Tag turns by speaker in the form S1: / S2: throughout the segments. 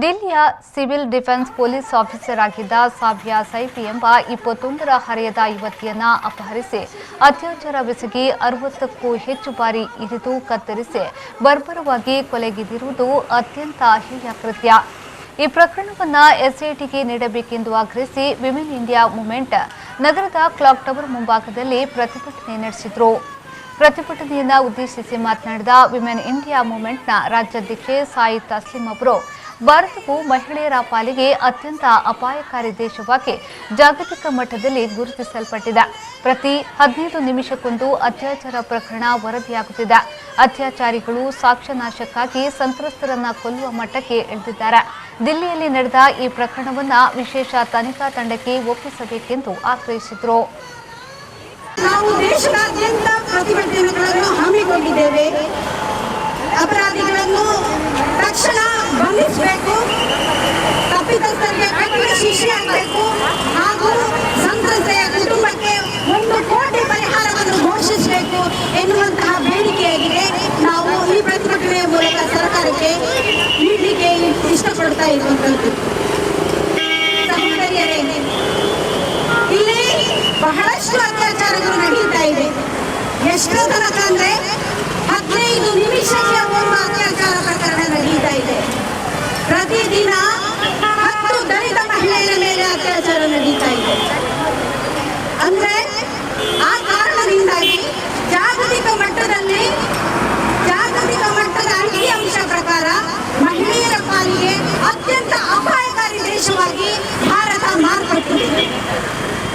S1: ದಿಲ್ಲಿಯ civil defence police officer ಆಗಿದ್ದ ಸಾಬಿಯಾ ಸೈಫಿ ಎಂಬ 21ರ ಹರೆಯದ ಯುವತಿಯನ್ನ ಅಪಹರಿಸಿ ಅತ್ಯಾಚಾರವೆಸಗಿ 60ಕ್ಕೂ ಹೆಚ್ಚು ಬಾರಿ ಇರಿದು ಕತ್ತರಿಸಿ ಬರ್ಬರವಾಗಿ ಕೊಲೆಗೈದಿರುವುದು ಅತ್ಯಂತ ಹೀಯ ಕೃತ್ಯ. ಈ ಪ್ರಕರಣವನ್ನು ಎಸ್ಐಟಿಗೆ ನೀಡಬೇಕೆಂದು ಆಗ್ರಹಿಸಿ ವಿಮೆನ್ ಇಂಡಿಯಾ ಮೂವ್ಮೆಂಟ್ ನಗರದ ಕ್ಲಾಕ್ ಟವರ್ ಮುಂಭಾಗದಲ್ಲಿ ಪ್ರತಿಭಟನೆ ನಡೆಸಿದರು. ಪ್ರತಿಭಟನೆಯನ್ನು ಉದ್ದೇಶಿಸಿ ಮಾತನಾಡಿದ ವಿಮೆನ್ ಇಂಡಿಯಾ ಮೂವ್ಮೆಂಟ್ನ ರಾಜ್ಯಾಧ್ಯಕ್ಷೆ ಸಾಯಿ ತಸ್ಲಿಂ ಅವರು, ಭಾರತವು ಮಹಿಳೆಯರ ಪಾಲಿಗೆ ಅತ್ಯಂತ ಅಪಾಯಕಾರಿ ದೇಶವಾಗಿ ಜಾಗತಿಕ ಮಟ್ಟದಲ್ಲಿ ಗುರುತಿಸಲ್ಪಟ್ಟಿದೆ. ಪ್ರತಿ 15 ನಿಮಿಷಕ್ಕೊಂದು ಅತ್ಯಾಚಾರ ಪ್ರಕರಣ ವರದಿಯಾಗುತ್ತಿದೆ. ಅತ್ಯಾಚಾರಿಗಳು ಸಾಕ್ಷ್ಯನಾಶಕ್ಕಾಗಿ ಸಂತ್ರಸ್ತರನ್ನ ಕೊಲ್ಲುವ ಮಟ್ಟಕ್ಕೆ ಇಳಿದಿದ್ದಾರೆ. ದಿಲ್ಲಿಯಲ್ಲಿ ನಡೆದ ಈ ಪ್ರಕರಣವನ್ನು ವಿಶೇಷ ತನಿಖಾ ತಂಡಕ್ಕೆ ಒಪ್ಪಿಸಬೇಕೆಂದು ಆಗ್ರಹಿಸಿದರು.
S2: ನಾವು ದೇಶದಾದ್ಯಂತ ಪ್ರತಿಭಟನೆಗಳನ್ನು ಹಮ್ಮಿಕೊಂಡಿದ್ದೇವೆ. ಅಪರಾಧಿಗಳನ್ನು ತಕ್ಷಣ ಬಂಧಿಸಬೇಕು, ತಪ್ಪಿತಸ್ಥರಿಗೆ ಕಠಿಣ ಶಿಕ್ಷೆಯಾಗಬೇಕು ಹಾಗೂ ಸಂತ್ರಸ್ತೆಯ ಕುಟುಂಬಕ್ಕೆ 1 ಕೋಟಿ ಪರಿಹಾರವನ್ನು ಘೋಷಿಸಬೇಕು ಎನ್ನುವಂತಹ ಬೇಡಿಕೆಯಾಗಿದೆ. ನಾವು ಈ ಪ್ರತಿಭಟನೆಯ ಮೂಲಕ ಸರ್ಕಾರಕ್ಕೆ ನೀಡಲಿಕ್ಕೆ ಇಷ್ಟಪಡ್ತಾ ಇರುವಂತದ್ದು. ಸಹೋದರಿಯರೇ, ಇಲ್ಲಿ ಬಹಳಷ್ಟು ಅತ್ಯಾಚಾರಗಳು ನಡೀತಾ ಇವೆ. ಎಷ್ಟೋ ತನಕ ಅಂದ್ರೆ 15 ನಿಮಿಷಕ್ಕೆ ಒಂದು ಅತ್ಯಾಚಾರ ಪ್ರಕರಣ ನಡೀತಾ ಇದೆ. ಪ್ರತಿದಿನ 10 ದಲಿತ ಮಹಿಳೆಯರ ಮೇಲೆ ಅತ್ಯಾಚಾರ ನಡೀತಾ ಇದೆ. ಅಂದ್ರೆ ಆ ಕಾರಣದಿಂದಾಗಿ ಜಾಗತಿಕ ಮಟ್ಟದ ಅಂಕಿಅಂಶ ಪ್ರಕಾರ ಮಹಿಳೆಯರ ಪಾಲಿಗೆ ಅತ್ಯಂತ ಅಪಾಯಕಾರಿ ದೇಶವಾಗಿ ಭಾರತ ಮಾರ್ಪಟ್ಟಿದೆ.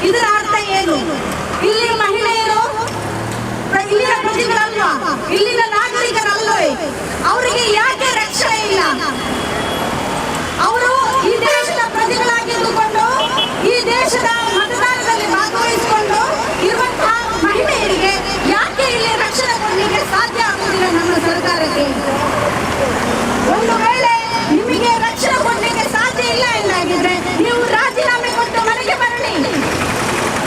S2: ಇದರ ಅರ್ಥ ಏನು? ಇಲ್ಲಿ ಮಹಿಳೆಯರು ಇಲ್ಲಿನ ಪ್ರಜೆಗಳಲ್ವಾ, ಇಲ್ಲಿನ ನಾಗರಿಕರಲ್ಲವೇ? ಅವರಿಗೆ ಯಾಕೆ ರಕ್ಷಣೆ ಇಲ್ಲ? ಅವರು ಈ ದೇಶದ ಪ್ರಜೆಗಳಾಗಿದ್ದುಕೊಂಡು ಈ ದೇಶದ ಮತದಾನದಲ್ಲಿ ಭಾಗವಹಿಸಿಕೊಂಡು ಇರುವಂತಹ ಮಹಿಳೆಯರಿಗೆ ಯಾಕೆ ಇಲ್ಲಿ ರಕ್ಷಣೆ ಕೊಡಲಿಕ್ಕೆ ಸಾಧ್ಯ ಆಗುವುದಿಲ್ಲ ನಮ್ಮ ಸರ್ಕಾರಕ್ಕೆ? ಒಂದು ವೇಳೆ ನಿಮಗೆ ರಕ್ಷಣೆ ಕೊಡಲಿಕ್ಕೆ ಸಾಧ್ಯ ಇಲ್ಲ ಎಂದಾಗಿದ್ರೆ ನೀವು ರಾಜೀನಾಮೆ ಕೊಟ್ಟು ಮನೆಗೆ ಬರಲಿ.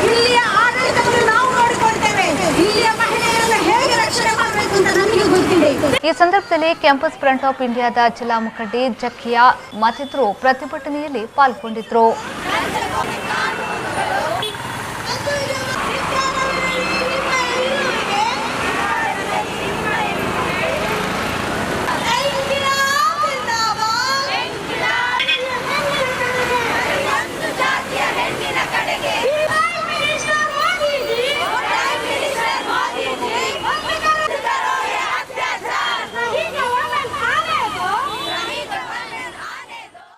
S2: ಇಲ್ಲಿಯ ಆಡಳಿತವನ್ನು ನಾವು ನೋಡಿಕೊಳ್ತೇವೆ. ಇಲ್ಲಿಯ ಮಹಿಳೆಯರನ್ನು ಹೇಗೆ ರಕ್ಷಣೆ ಮಾಡಬೇಕು ಅಂತ ನಮಗೆ ಗೊತ್ತಿದೆ.
S1: ಈ ಸಂದರ್ಭದಲ್ಲಿ ಕ್ಯಾಂಪಸ್ ಫ್ರಂಟ್ ಆಫ್ ಇಂಡಿಯಾದ ಜಿಲ್ಲಾ ಮುಖಂಡೆ ಜಕಿಯಾ ಮತ್ತಿತರರು ಪ್ರತಿಭಟನೆಯಲ್ಲಿ ಪಾಲ್ಗೊಂಡಿದ್ದರು.